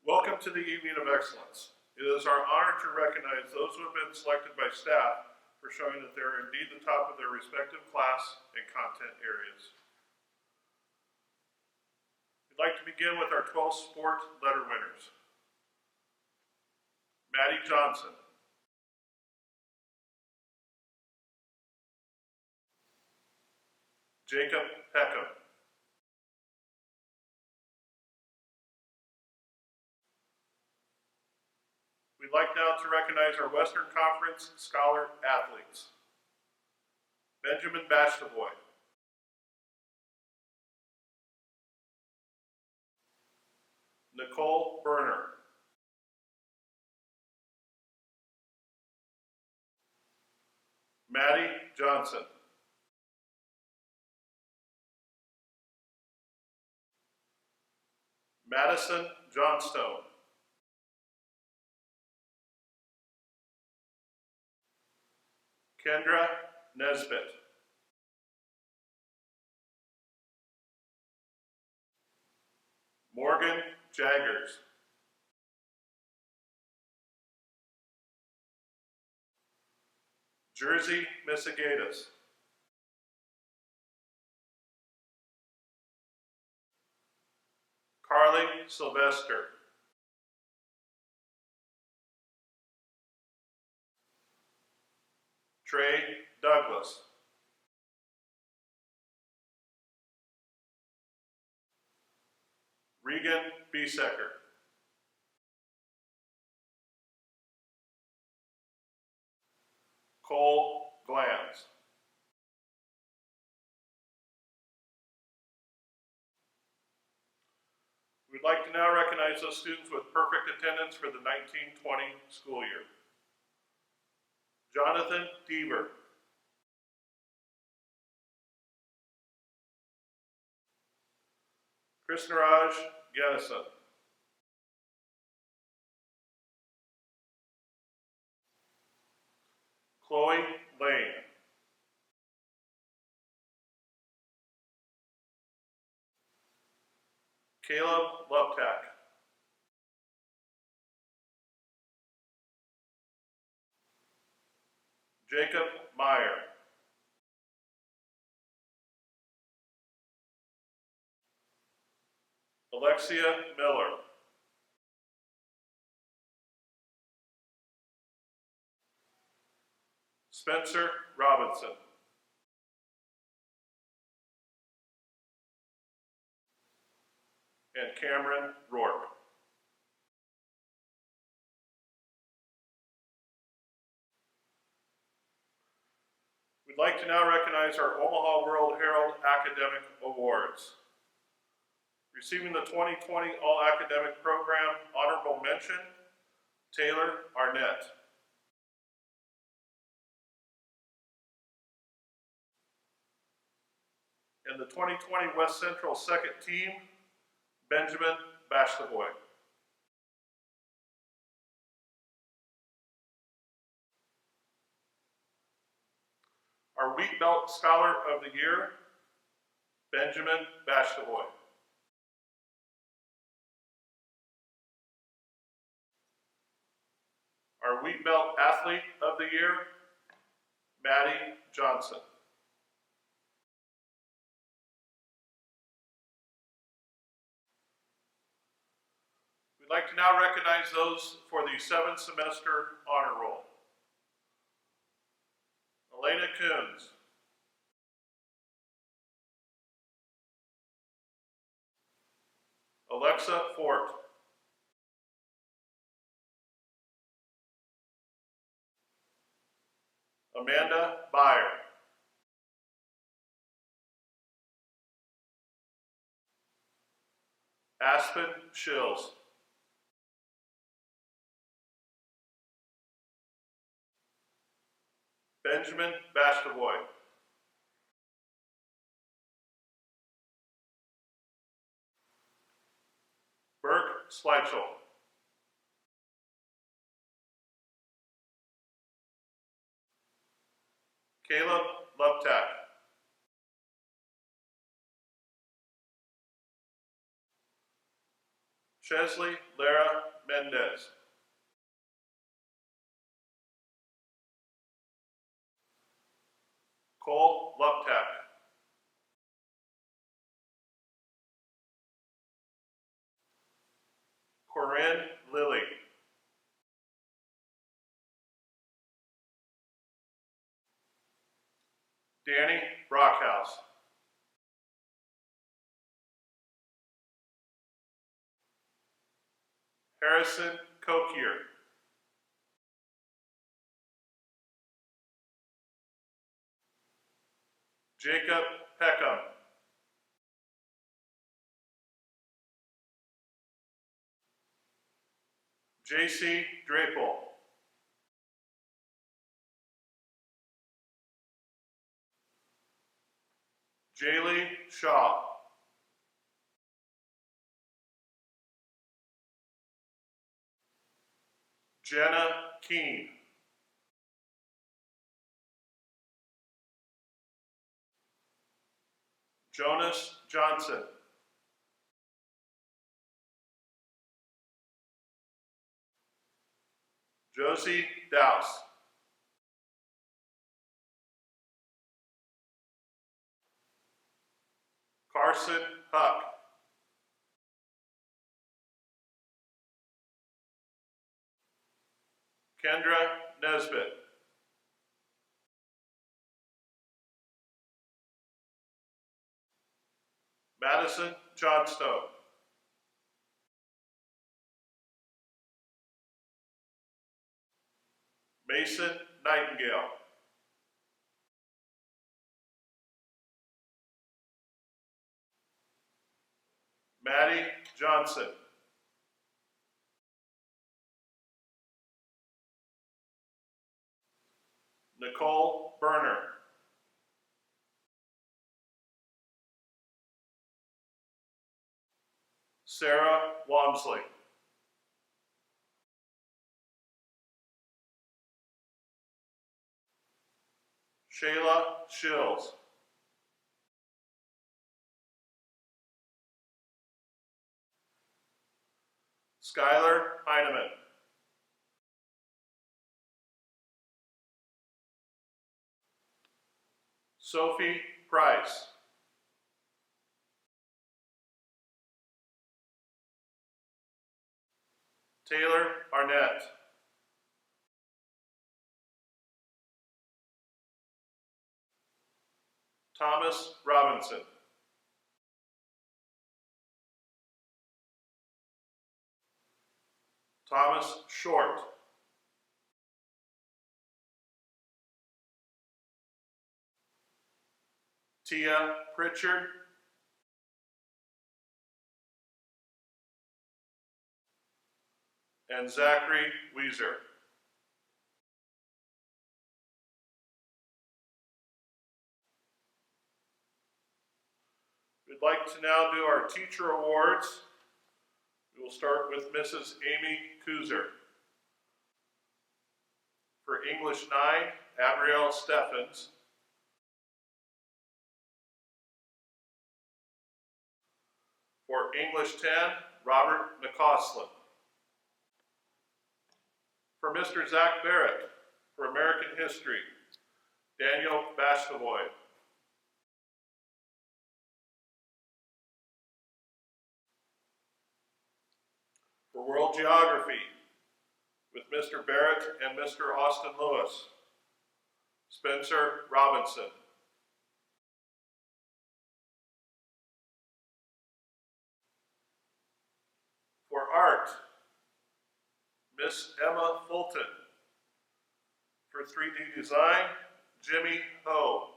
Welcome to the Evening of Excellence. It is our honor to recognize those who have been selected by staff for showing that they are indeed the top of their respective class and content areas. We'd like to begin with our 12 sport letter winners. Maddie Johnson. Jacob Peckham. We'd like now to recognize our Western Conference Scholar athletes. Benjamin Bastavoy. Nicole Berner. Maddie Johnson. Madison Johnstone. Kendra Nesbitt. Morgan Jaggers. Jersey Misigatus. Carly Sylvester. Trey Douglas. Regan Biesecker. Cole Glantz. We'd like to now recognize those students with perfect attendance for the 1920 school year. Jonathan Deaver. Krishnaraj Ganesan. Chloe Lane. Caleb Luptak. Jacob Meyer. Alexia Miller. Spencer Robinson. And Cameron Rourke. We'd like to now recognize our Omaha World-Herald Academic Awards. Receiving the 2020 All-Academic Program Honorable Mention, Taylor Arnett. And the 2020 West Central Second Team, Benjamin Bastavoy. Our Wheat Belt Scholar of the Year, Benjamin Bastavoy. Our Wheat Belt Athlete of the Year, Maddie Johnson. We'd like to now recognize those for the 7th semester honor roll. Elena Coons. Alexa Fort. Amanda Byer. Aspen Shills. Benjamin Bastavoy. Burke Schleichel. Caleb Luptak. Chesley Lara Mendez. Cole Luptak. Corinne Lilly. Danny Brockhouse. Harrison Cokier. Jacob Peckham. J.C. Drapel. Jaylee Shaw. Jenna Keene. Jonas Johnson. Josie Douse. Carson Huck. Kendra Nesbitt. Madison Johnstone. Mason Nightingale. Maddie Johnson. Nicole Berner. Sarah Walmsley. Shayla Shills. Skylar Heineman. Sophie Price. Taylor Arnett. Thomas Robinson. Thomas Short. Tia Pritchard. And Zachary Weiser. We'd like to now do our teacher awards. We will start with Mrs. Amy Kuzer. For English 9, Abrielle Steffens. For English 10, Robert McCausland. For Mr. Zach Barrett, for American History, Daniel Bastavoy. For World Geography, with Mr. Barrett and Mr. Austin Lewis, Spencer Robinson. For Art, Miss Emma Fulton. For 3D Design, Jimmy Ho.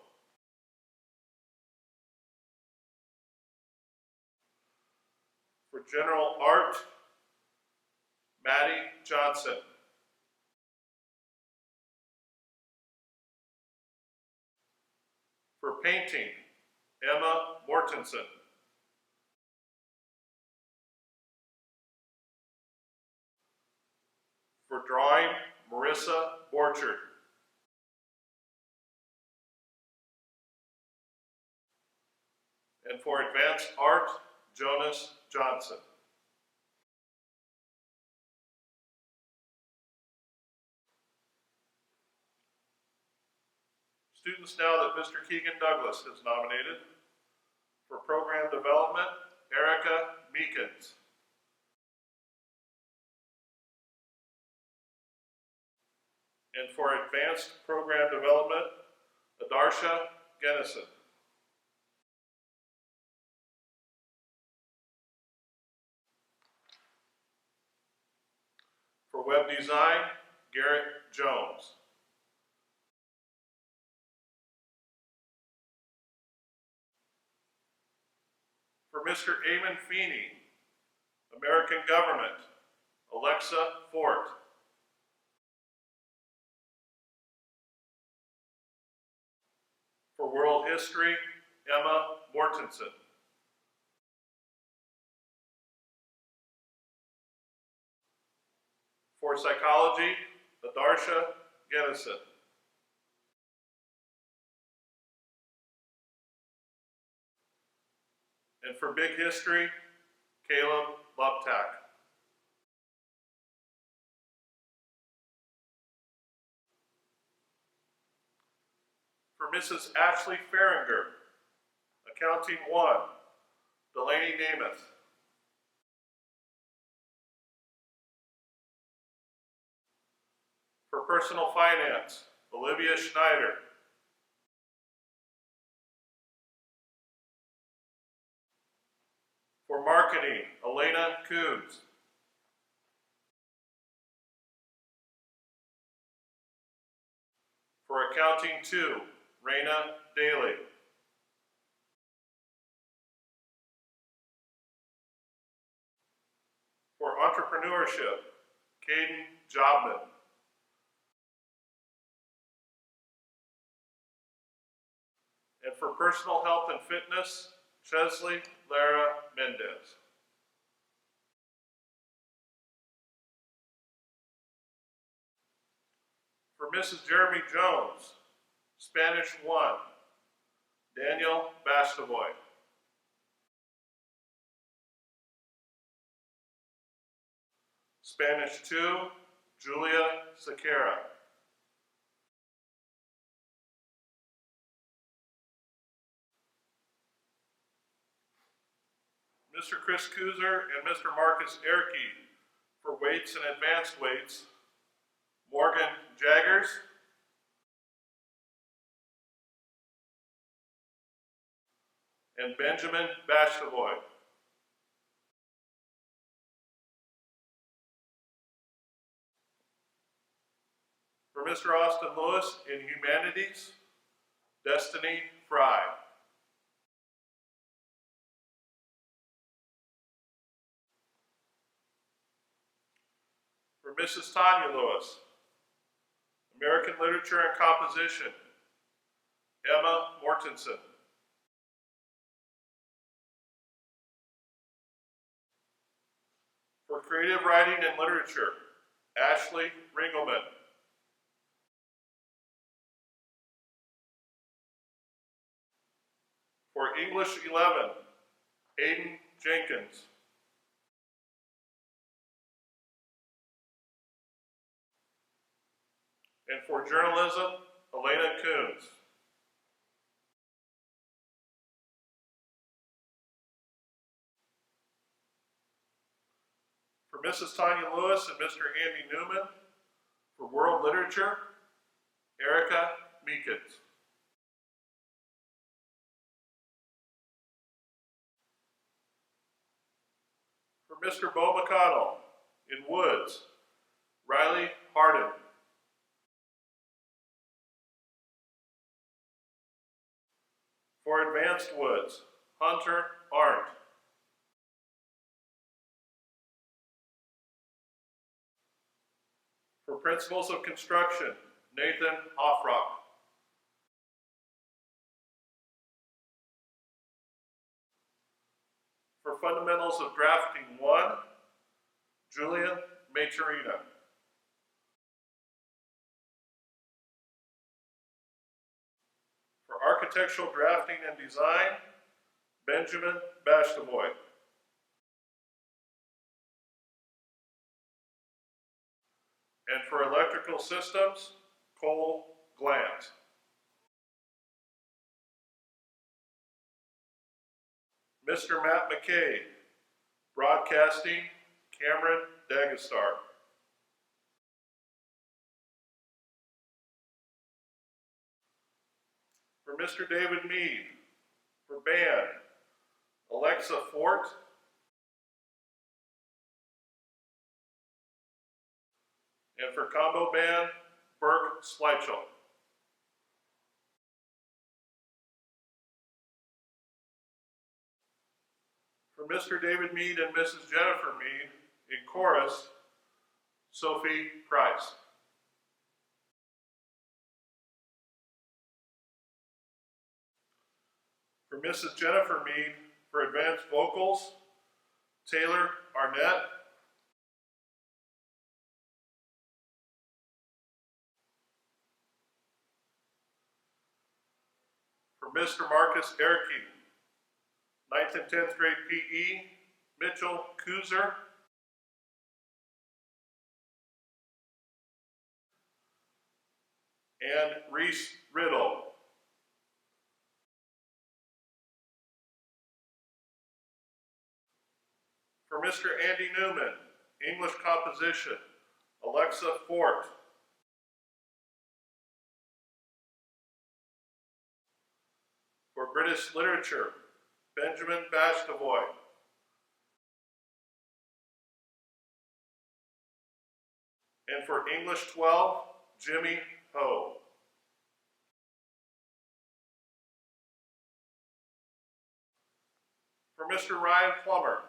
For General Art, Maddie Johnson. For Painting, Emma Mortensen. For Drawing, Marissa Borchard. And for Advanced Art, Jonas Johnson. Students now that Mr. Keegan Douglas has nominated. For Program Development, Erica Meekins. And for Advanced Program Development, Adarsha Gennison. For Web Design, Garrett Jones. For Mr. Eamon Feeney, American Government, Alexa Fort. For World History, Emma Mortensen. For Psychology, Adarsha Gennison. And for Big History, Caleb Luptak. For Mrs. Ashley Farringer, Accounting 1, Delaney Namath. For Personal Finance, Olivia Schneider. For Marketing, Elena Coons. For Accounting 2, Raina Daly. For Entrepreneurship, Caden Jobman. And for Personal Health and Fitness, Chesley Lara Mendez. For Mrs. Jeremy Jones, Spanish 1, Daniel Bastaboy. Spanish 2, Julia Sequeira. Mr. Chris Kuzer and Mr. Marcus Erke for Weights and Advanced Weights, Morgan Jaggers. And Benjamin Bastaboy. For Mr. Austin Lewis in Humanities, Destiny Fry. For Mrs. Tanya Lewis, American Literature and Composition, Emma Mortensen. For Creative Writing and Literature, Ashley Ringelman. For English 11, Aiden Jenkins. And for Journalism, Elena Coons. For Mrs. Tanya Lewis and Mr. Andy Newman, for World Literature, Erica Meekins. For Mr. Bo McConnell in Woods, Riley Hardin. For Advanced Woods, Hunter Arndt. For Principles of Construction, Nathan Hoffrock. For Fundamentals of Drafting 1, Julia Maturina. For Architectural Drafting and Design, Benjamin Bastaboy. And for Electrical Systems, Cole Glant. Mr. Matt McKay, Broadcasting, Cameron Dagastar. For Mr. David Mead, for band, Alexa Fort, and for combo band, Burke Sleichel. For Mr. David Mead and Mrs. Jennifer Mead, in chorus, Sophie Price. For Mrs. Jennifer Mead, for advanced vocals, Taylor Arnett. For Mr. Marcus Erke, 9th and 10th grade PE, Mitchell Kuzer. And Reese Riddle. For Mr. Andy Newman, English composition, Alexa Fort. For British literature, Benjamin Bastavoy. And for English 12, Jimmy Ho. For Mr. Ryan Plummer.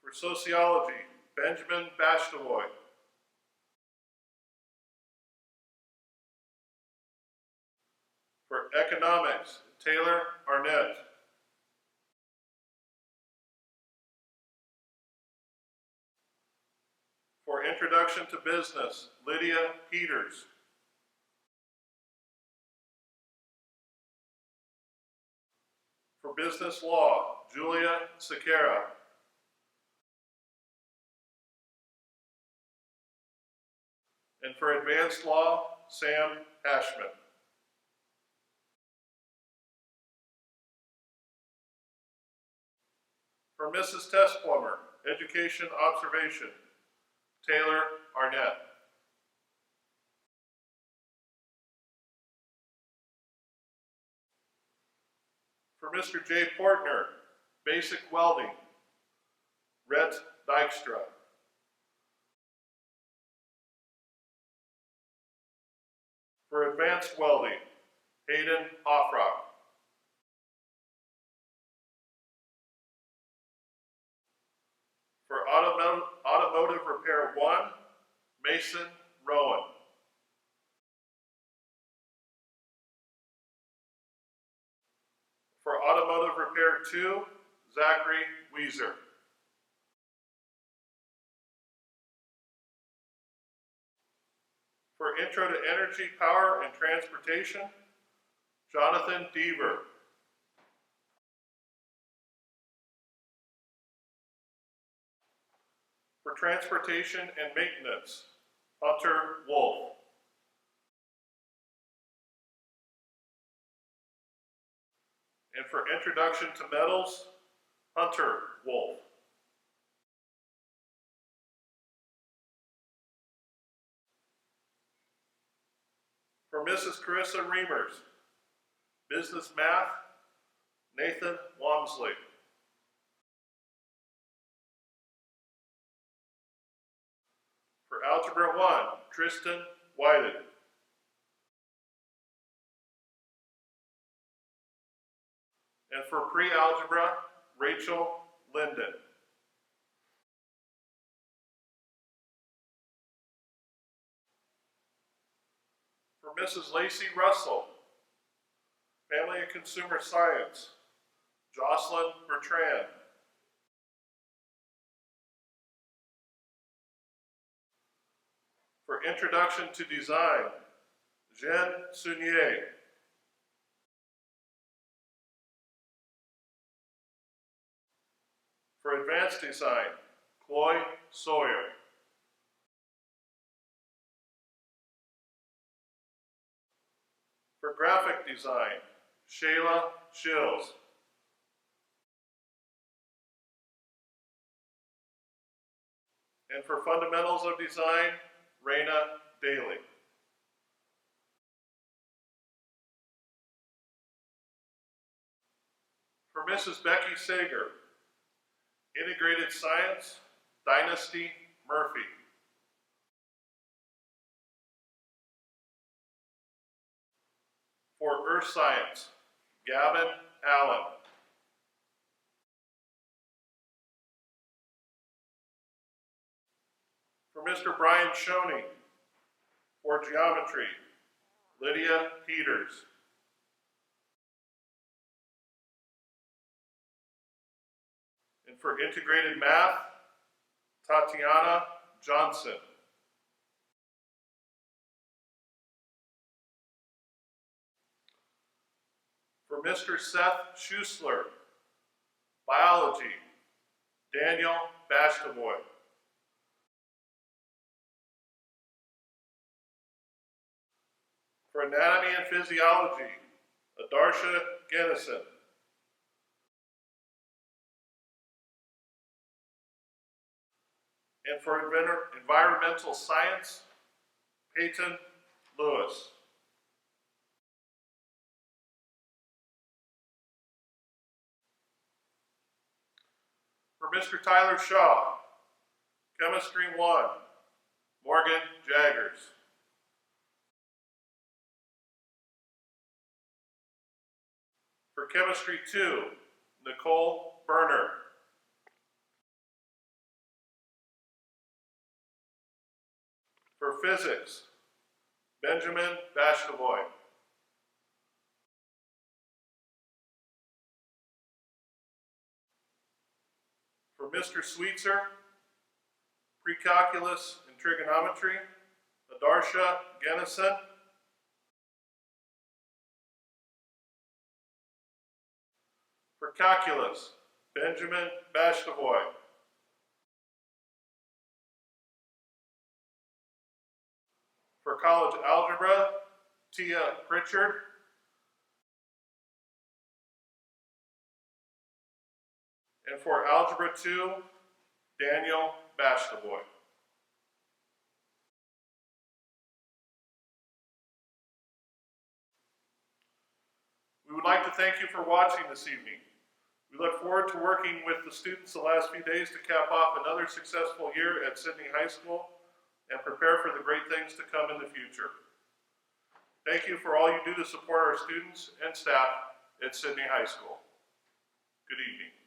For sociology, Benjamin Bastavoy. For economics, Taylor Arnett. For introduction to business, Lydia Peters. For business law, Julia Sequeira. And for advanced law, Sam Ashman. For Mrs. Tess Plummer, education observation, Taylor Arnett. For Mr. J. Portner, basic welding, Rhett Dykstra. For advanced welding, Hayden Hoffrock. For automotive repair 1, Mason Rowan. For automotive repair 2, Zachary Weezer. For intro to energy, power, and transportation, Jonathan Deaver. For transportation and maintenance, Hunter Wolf. And for introduction to metals, Hunter Wolf. For Mrs. Carissa Reimers, business math, Nathan Walmsley. For algebra 1, Tristan Whited. And for pre-algebra, Rachel Linden. For Mrs. Lacey Russell, Family and Consumer Science, Jocelyn Bertrand. For Introduction to Design, Jean Sunier. For Advanced Design, Chloe Sawyer. For Graphic Design, Shayla Shills. And for Fundamentals of Design, Raina Daly. For Mrs. Becky Sager, Integrated Science, Dynasty Murphy. For Earth Science, Gavin Allen. For Mr. Brian Shoney, for Geometry, Lydia Peters. And for Integrated Math, Tatiana Johnson. For Mr. Seth Schussler, Biology, Daniel Bastavoy. For Anatomy and Physiology, Adarsha Gennison. And for Environmental Science, Peyton Lewis. For Mr. Tyler Shaw, Chemistry 1, Morgan Jaggers. For Chemistry 2, Nicole Berner. For Physics, Benjamin Bastavoy. For Mr. Sweetser, Precalculus and Trigonometry, Adarsha Gennison. For Calculus, Benjamin Bastavoy. For College Algebra, Tia Pritchard. And for Algebra 2, Daniel Bastavoy. We would like to thank you for watching this evening. We look forward to working with the students the last few days to cap off another successful year at Sidney High School and prepare for the great things to come in the future. Thank you for all you do to support our students and staff at Sidney High School. Good evening.